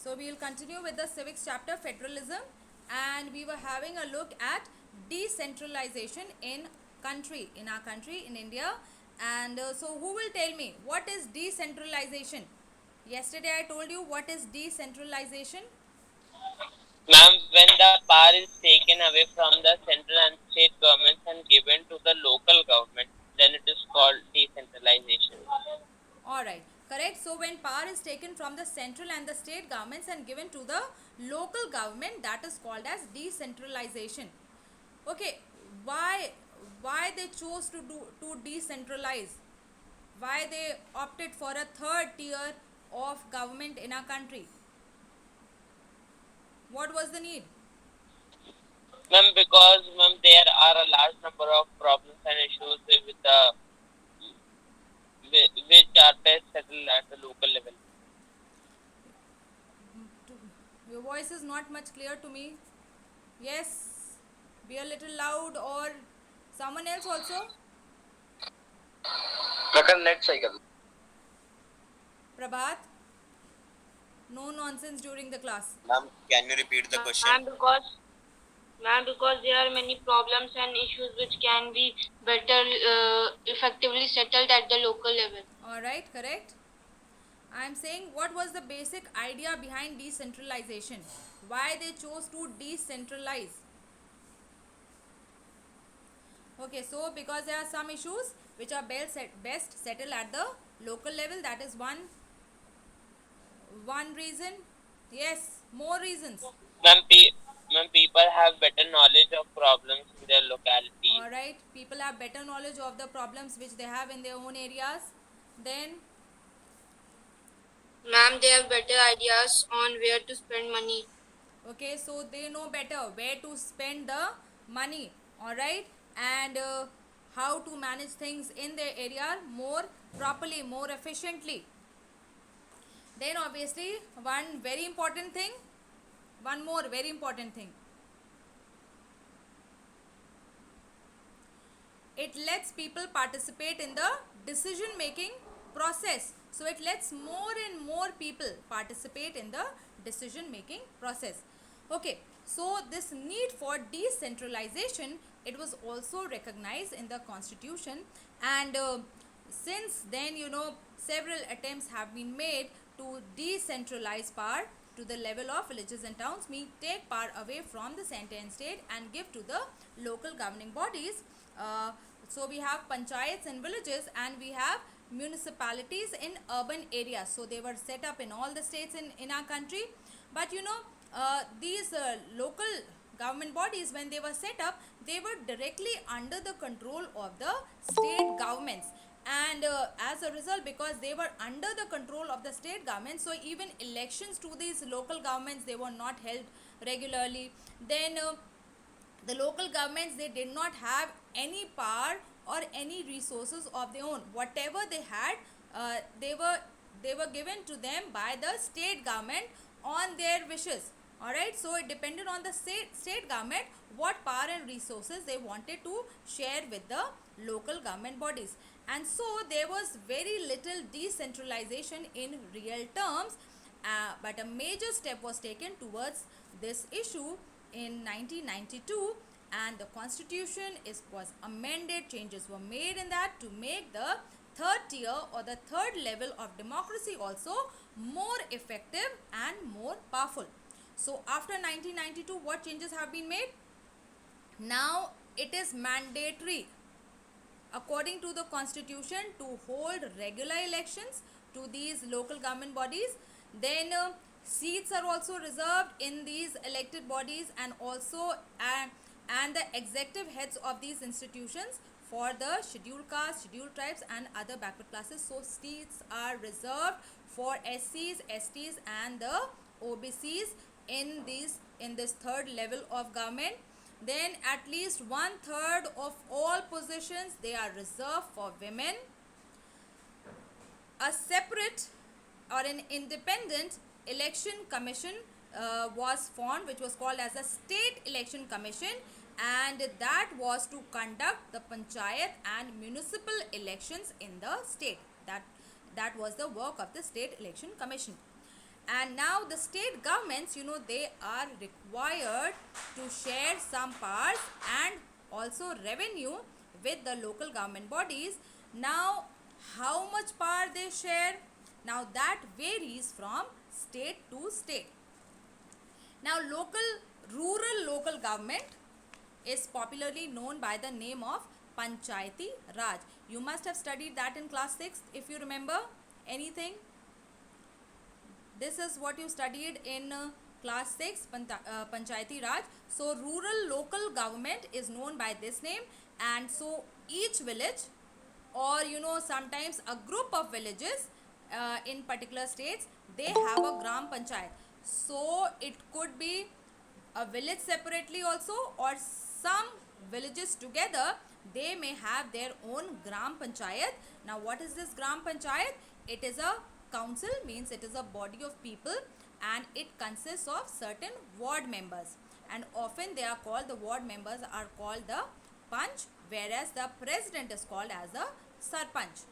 So we will continue with the civics chapter, federalism, and we were having a look at decentralization in our country, in India. And so who will tell me what is decentralization? Yesterday I told you what is decentralization. Ma'am, when the power is taken away from the central and state governments and given to the local government, then it is called decentralization. Alright, correct. So when power is taken from the central and the state governments and given to the local government, that is called as decentralization. Okay, why why they chose to decentralize? Why they opted for a third tier of government in our country? What was the need? Ma'am, because ma'am, there are a large number of problems and issues with the which are best settled at the local level. Your voice is not much clear to me. Yes, be a little loud, or someone else also. Net सही कर Prabhat, no nonsense during the class. Ma'am, can you repeat the question? Ma'am, because there are many problems and issues which can be better effectively settled at the local level. Alright, correct. I am saying what was the basic idea behind decentralization? Why they chose to decentralize? Okay, so because there are some issues which are best settled at the local level, that is one reason. Yes, more reasons. Ma'am, ma'am, people have better knowledge of problems in their localities. Alright, people have better knowledge of the problems which they have in their own areas. Then, Ma'am, they have better ideas on where to spend money. okay, so they know better where to spend the money. Alright, and how to manage things in their area more properly, more efficiently. Then obviously one very important thing, one more very important thing, it lets people participate in the decision making process. So it lets more and more people participate in the decision making process. Okay, so this need for decentralization, it was also recognized in the constitution, and since then, several attempts have been made to decentralize power to the level of villages and towns, mean take power away from the center and state and give to the local governing bodies. So we have panchayats in villages, and we have municipalities in urban areas. So they were set up in all the states in our country. But these local government bodies, when they were set up, they were directly under the control of the state governments. And as a result, because they were under the control of the state government, so even elections to these local governments, they were not held regularly. Then the local governments, they did not have any power or any resources of their own. Whatever they had, they were given to them by the state government on their wishes. All right, so it depended on the state government what power and resources they wanted to share with the local government bodies. And so there was very little decentralization in real terms, but a major step was taken towards this issue in 1992, and the constitution was amended. Changes were made in that to make the third tier or the third level of democracy also more effective and more powerful. So after 1992, what changes have been made? Now it is mandatory according to the constitution to hold regular elections to these local government bodies. Then seats are also reserved in these elected bodies, and also and the executive heads of these institutions for the scheduled castes, scheduled tribes and other backward classes. So seats are reserved for SCs, STs and the OBCs in this third level of government. Then at least 1/3 of all positions, they are reserved for women. A separate or an independent election commission was formed, which was called as a state election commission, and that was to conduct the panchayat and municipal elections in the state. That was the work of the state election commission. And now the state governments, they are required to share some parts and also revenue with the local government bodies. Now, how much power they share? Now that varies from state to state. Now, rural local government is popularly known by the name of Panchayati Raj. You must have studied that in class 6 if you remember anything. This is what you studied in class 6, Panchayati Raj. So rural local government is known by this name, and so each village, or sometimes a group of villages in particular states, they have a gram panchayat. So it could be a village separately also, or some villages together, they may have their own gram panchayat. Now what is this gram panchayat? It is a council, means it is a body of people, and it consists of certain ward members, and often the ward members are called the panch, whereas the president is called as a sarpanch.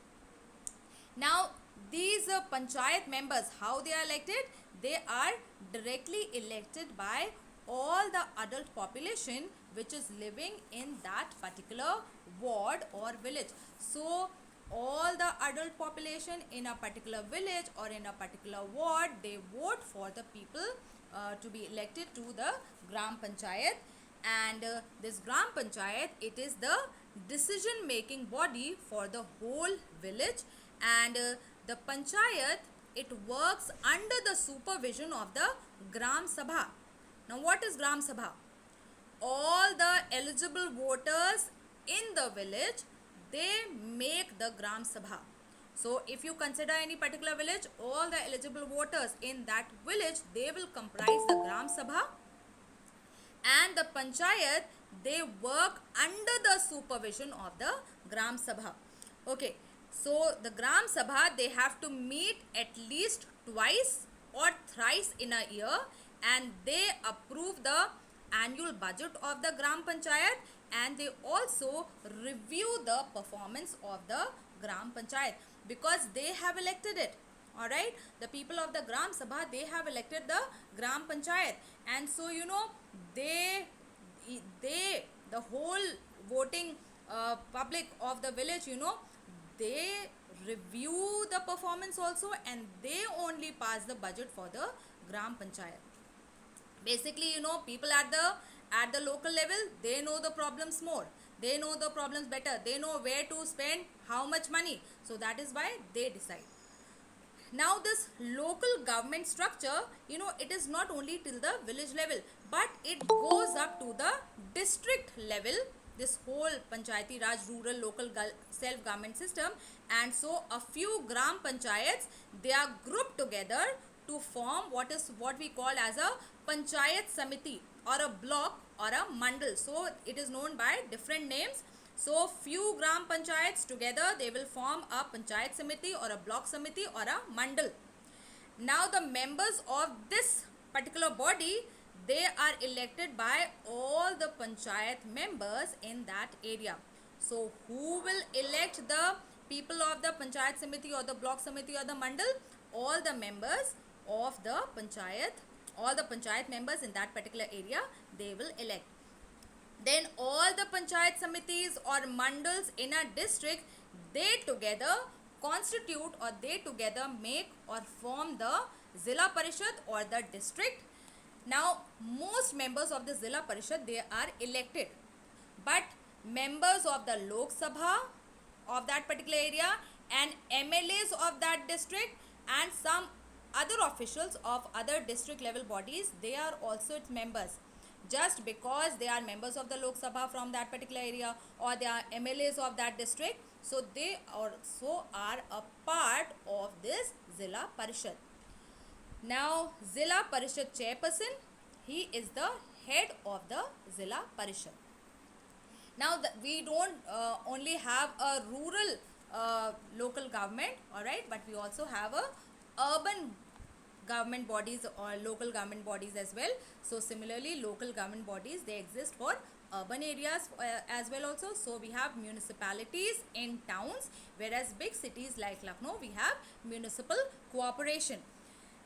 Now these panchayat members, how they are elected? They are directly elected by all the adult population which is living in that particular ward or village. So all the adult population in a particular village or in a particular ward, they vote for the people to be elected to the gram panchayat. And this gram panchayat, it is the decision making body for the whole village. And the panchayat, it works under the supervision of the gram sabha. Now what is gram sabha? All the eligible voters in the village, they make the gram sabha. So if you consider any particular village, all the eligible voters in that village, they will comprise the gram sabha, and the panchayat, they work under the supervision of the gram sabha. Okay, so the gram sabha, they have to meet at least twice or thrice in a year, and they approve the annual budget of the gram panchayat, and they also review the performance of the gram panchayat, because they have elected it. All right, the people of the gram sabha, they have elected the gram panchayat, and so they the whole voting public of the village, they review the performance also, and they only pass the budget for the gram panchayat. Basically, people at the local level, they know the problems more, they know the problems better, they know where to spend how much money, so that is why they decide. Now this local government structure, it is not only till the village level, but it goes up to the district level, this whole Panchayati Raj rural local self-government system. And so a few gram panchayats, they are grouped together to form what we call as a Panchayat Samiti, or a block, or a mandal. So it is known by different names. So few gram panchayats together, they will form a Panchayat Samiti, or a block Samiti, or a mandal. Now the members of this particular body, they are elected by all the panchayat members in that area. So who will elect the people of the Panchayat Samiti, or the block Samiti, or the mandal? All the members of the panchayat, all the panchayat members in that particular area, they will elect. Then all the panchayat samitis or mandals in a district, they together constitute, or they together make or form the Zilla Parishad, or the district. Now most members of the Zilla Parishad, they are elected, but members of the Lok Sabha of that particular area, and MLAs of that district, and some other officials of other district level bodies, they are also its members. Just because they are members of the Lok Sabha from that particular area, or they are MLAs of that district, so they also are a part of this Zilla Parishad. Now Zilla Parishad chairperson, he is the head of the Zilla Parishad. Now we don't only have a rural local government, alright, but we also have a urban government bodies or local government bodies as well. So similarly, local government bodies, they exist for urban areas as well also. So we have municipalities in towns, whereas big cities like Lucknow, we have municipal cooperation.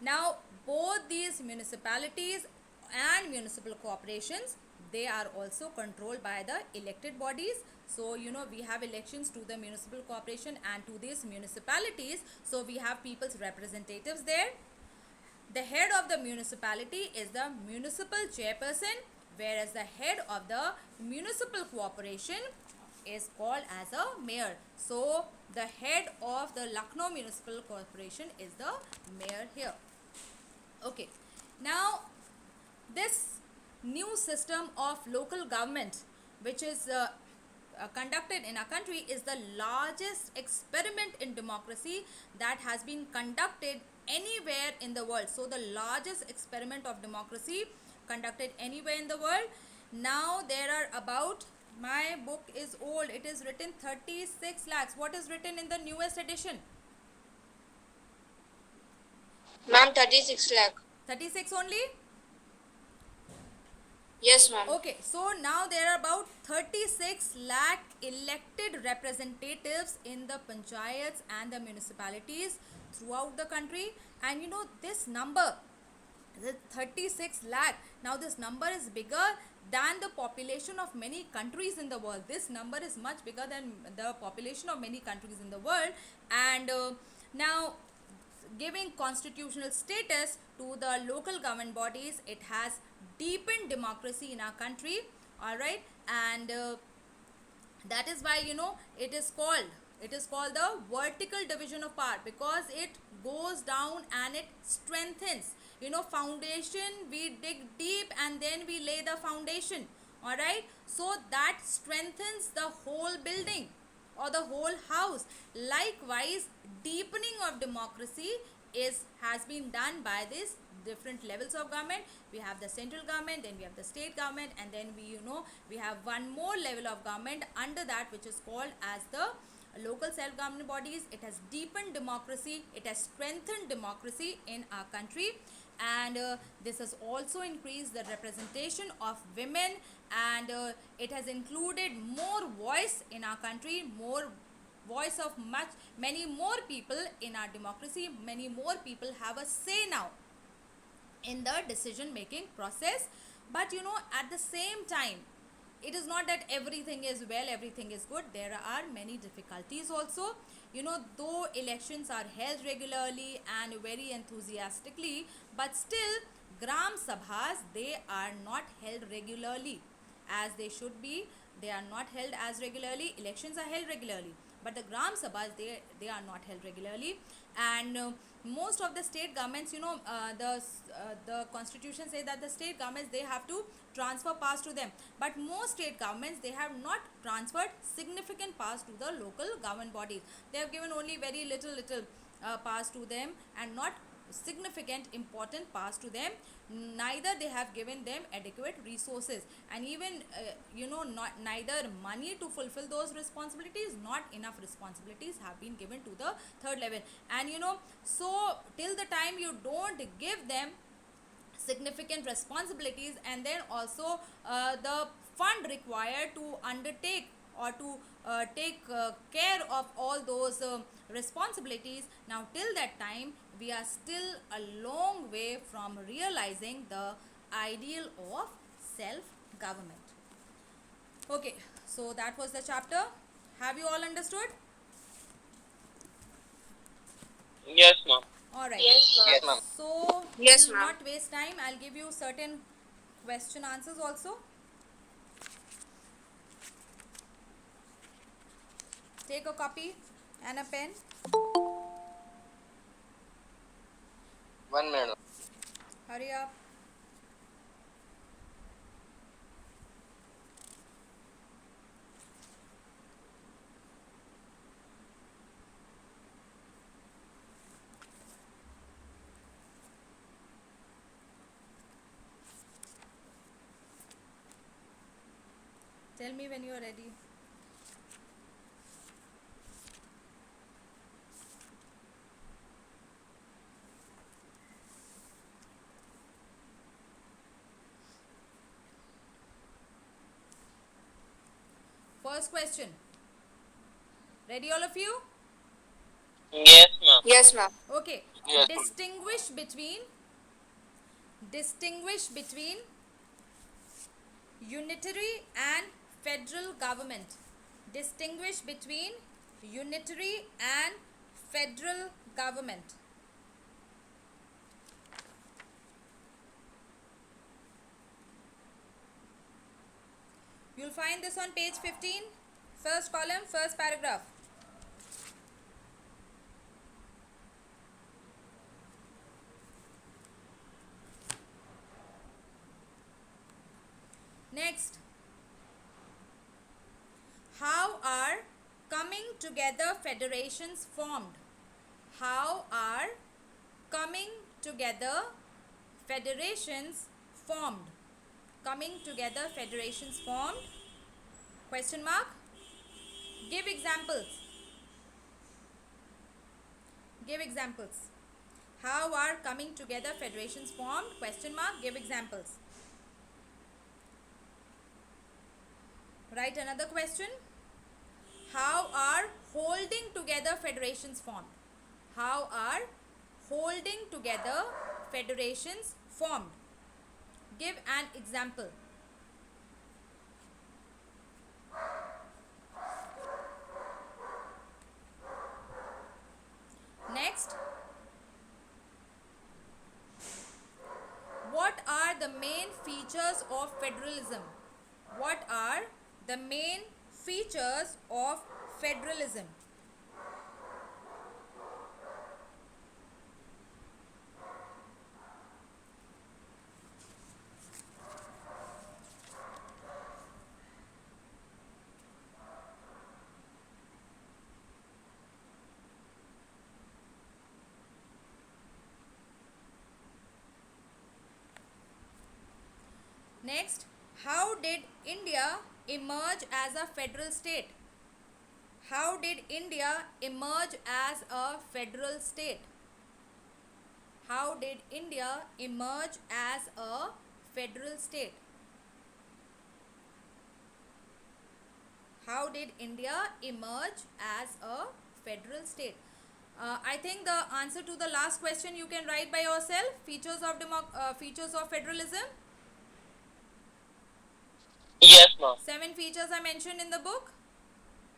Now, both these municipalities and municipal corporations, they are also controlled by the elected bodies. So, we have elections to the municipal corporation and to these municipalities. So, we have people's representatives there. The head of the municipality is the municipal chairperson, whereas the head of the municipal corporation is called as a mayor. So, the head of the Lucknow Municipal Corporation is the mayor here. Okay, now this new system of local government, which is conducted in our country, is the largest experiment in democracy that has been conducted anywhere in the world. So, the largest experiment of democracy conducted anywhere in the world. Now, there are about, my book is old, it is written 36 lakhs. What is written in the newest edition? Ma'am, 36 lakh. 36 only? Yes, ma'am. Okay, so now there are about 36 lakh elected representatives in the panchayats and the municipalities throughout the country. And this number, the 36 lakh, now this number is bigger than the population of many countries in the world. This number is much bigger than the population of many countries in the world. And now, giving constitutional status to the local government bodies, it has deepened democracy in our country. All right, and that is why it is called the vertical division of power, because it goes down and it strengthens. Foundation, we dig deep and then we lay the foundation. All right, so that strengthens the whole building or the whole house. Likewise, deepening of democracy has been done by these different levels of government. We have the central government, then we have the state government, and then we have one more level of government under that, which is called as the local self-government bodies. It has deepened democracy, it has strengthened democracy in our country, and this has also increased the representation of women, and it has included more voice in our country, more voice of many more people in our democracy. Many more people have a say now in the decision making process. But at the same time, it is not that everything is well, everything is good. There are many difficulties also. Though elections are held regularly and very enthusiastically, but still gram sabhas, they are not held regularly as they should be. They are not held as regularly. Elections are held regularly, but the gram sabhas, they are not held regularly. And most of the state governments, the constitution says that the state governments, they have to transfer powers to them, but most state governments, they have not transferred significant powers to the local government bodies. They have given only very little powers to them, and not significant important powers to them. Neither they have given them adequate resources, and even neither money to fulfill those responsibilities, not enough responsibilities have been given to the third level. And so till the time you don't give them significant responsibilities, and then also the fund required to undertake or to take care of all those responsibilities, now till that time we are still a long way from realizing the ideal of self government. Okay, so that was the chapter. Have you all understood? Yes, ma'am. All right. Yes, ma'am. Yes, ma'am. So, Yes, we'll ma'am. not waste time. I'll give you certain question answers also. Take a copy and a pen. 1 minute. Hurry up. Tell me when you are ready. First question. Ready, all of you? Yes, ma'am. Yes, ma'am. Okay. Yes. Distinguish between unitary and federal government. Distinguish between unitary and federal government. You'll find this on page 15, first column, first paragraph. Next, how are coming together federations formed? How are coming together federations formed? Coming together federations formed? Question mark? Give examples. Give examples. How are coming together federations formed? Question mark? Give examples. Write another question. How are holding together federations formed? How are holding together federations formed? Give an example. Next, what are the main features of federalism? What are the main features of federalism? Next, how did India emerge as a federal state? How did India emerge as a federal state? How did India emerge as a federal state? How did India emerge as a federal state? I think the answer to the last question you can write by yourself. Features of federalism. Yes, ma'am. 7 features are mentioned in the book.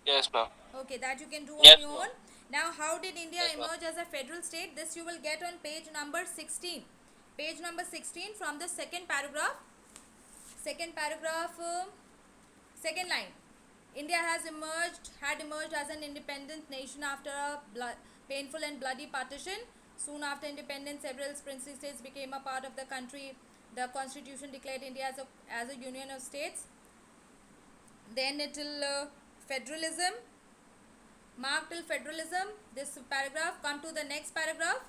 Yes, ma'am. Okay, that you can do Yes, on your ma'am. own. Now, how did India Yes, ma'am. emerge as a federal state? This you will get on page number 16. Page number 16 from the second paragraph. Second paragraph, second line. India had emerged as an independent nation after a painful and bloody partition. Soon after independence, several princely states became a part of the country. The constitution declared India as a union of states. Then it will federalism. Mark till federalism. This paragraph. Come to the next paragraph.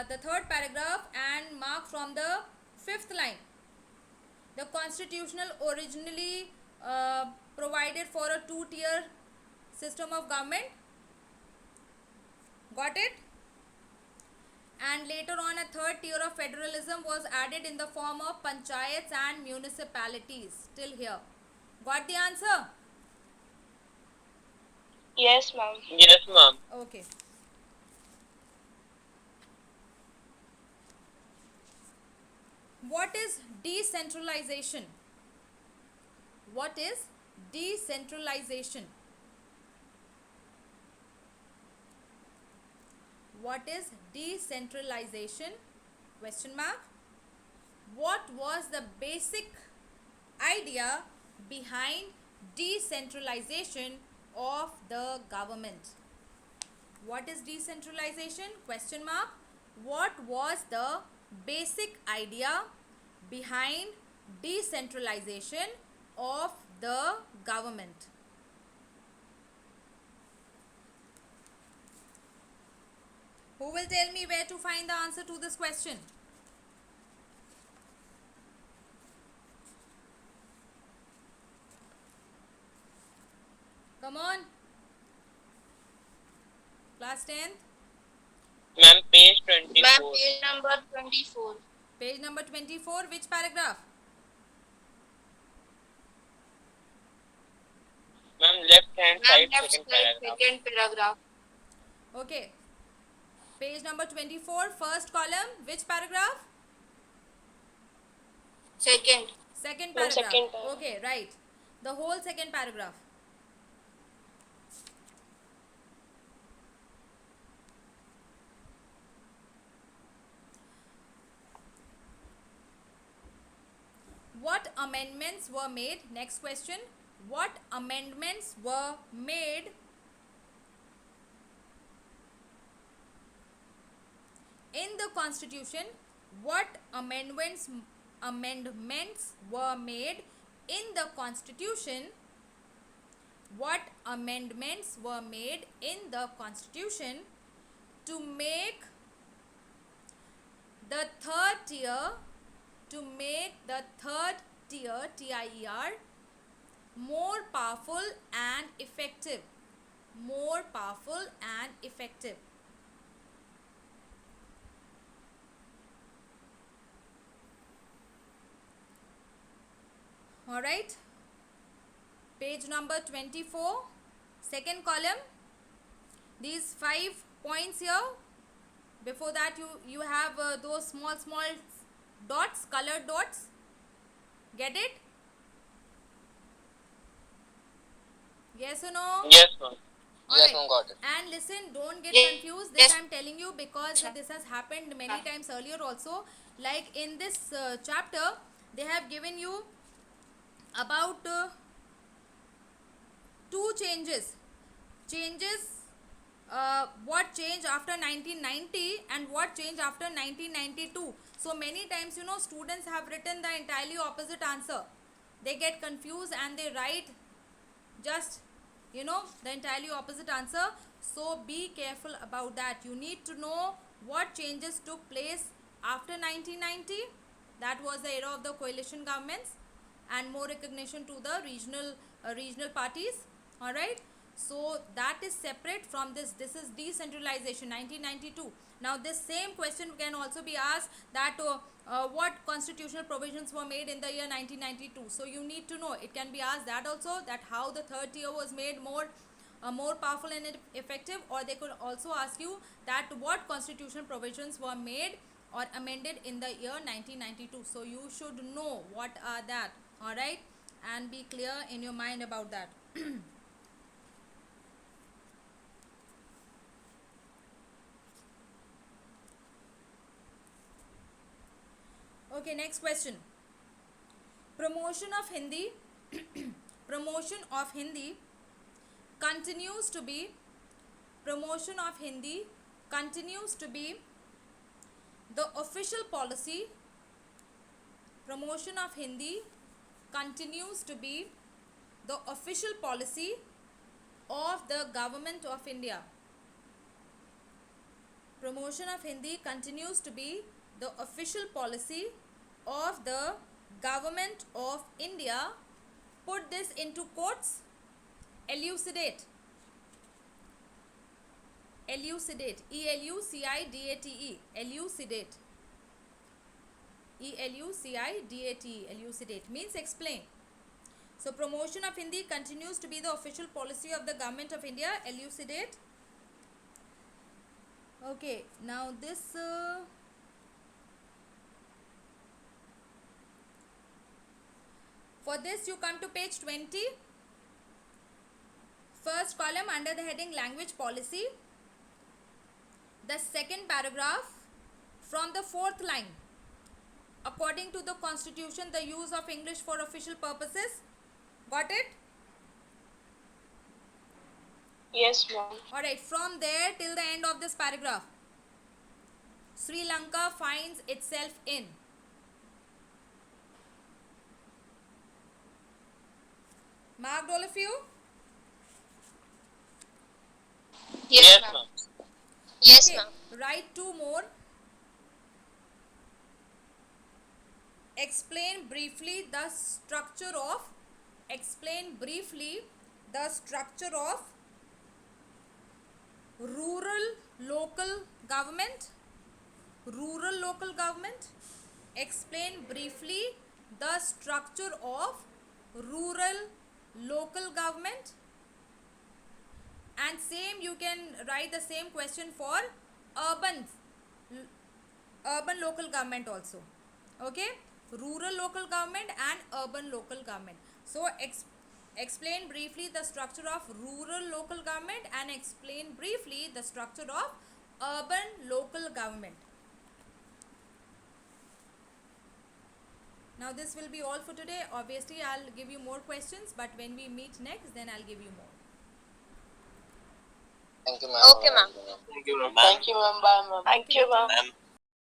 The third paragraph and mark from the fifth line. The constitutional originally provided for a 2-tier system of government. Got it? And later on a third tier of federalism was added in the form of panchayats and municipalities. Till here. Got the answer? Yes, ma'am. Yes, ma'am. Okay. What is decentralization? What is decentralization? What is decentralization? Question mark. What was the basic idea behind decentralization of the government? What is decentralization? Question mark. What was the basic idea behind decentralization of the government? Who will tell me where to find the answer to this question? Come on. Class 10th. Ma'am, page Ma'am, 24. page number 24. Page number 24. Which paragraph? Ma'am, left hand Ma'am, side, left second side, paragraph. second paragraph. Okay. Page number 24, first column, which paragraph? Second. Second Ma'am, paragraph. second paragraph. Okay, right. The whole second paragraph. What amendments were made? Next question. What amendments were made in the constitution? What amendments were made in the constitution? What amendments were made in the constitution to make the third tier TIER more powerful and effective? More powerful and effective. All right. Page number 24, second column. These 5 points here. Before that, you have those small dots, colored dots. Get it? Yes or no? Yes, ma'am. Alright. ma'am, got it. And listen, don't get Yes. confused. This Yes. I'm telling you because this has happened many times earlier also. Like in this chapter, they have given you about 2 changes. What changed after 1990 and what changed after 1992. So many times, students have written the entirely opposite answer. They get confused and they write just the entirely opposite answer. So be careful about that. You need to know what changes took place after 1990. That was the era of the coalition governments and more recognition to the regional parties. All right, so that is separate from this is decentralization 1992. Now this same question can also be asked that what constitutional provisions were made in the year 1992. So you need to know, it can be asked that also, that how the third tier was made more powerful and effective, or they could also ask you that what constitutional provisions were made or amended in the year 1992. So you should know what are that. All right, and be clear in your mind about that. Okay, next question. Promotion of Hindi promotion of Hindi continues to be the official policy. Promotion of Hindi continues to be the official policy of the government of India. Promotion of Hindi continues to be the official policy of the government of India. Put this into quotes. Elucidate. Elucidate. ELUCIDATE. Elucidate. ELUCIDATE. Elucidate means explain. So promotion of Hindi continues to be the official policy of the government of India. Elucidate. Okay, now this for this you come to page 20, first column under the heading language policy, the second paragraph from the 4th line. According to the constitution, the use of English for official purposes. Got it? Yes, ma'am. Alright, from there till the end of this paragraph. Sri Lanka finds itself in. Marked all of you? Yes, ma'am. Yes, Okay, ma'am. write 2 more. Explain briefly the structure of rural local government. Explain briefly the structure of rural local government and same you can write the same question for urban local government also. Okay, rural local government and urban local government. So explain briefly the structure of rural local government and explain briefly the structure of urban local government. Now this will be all for today. Obviously I'll give you more questions, but when we meet next, then I'll give you more. Thank you, ma'am. Okay, ma'am. Thank you, ma'am. Thank you, ma'am. Bye, ma'am. Thank you, ma'am. Ma'am.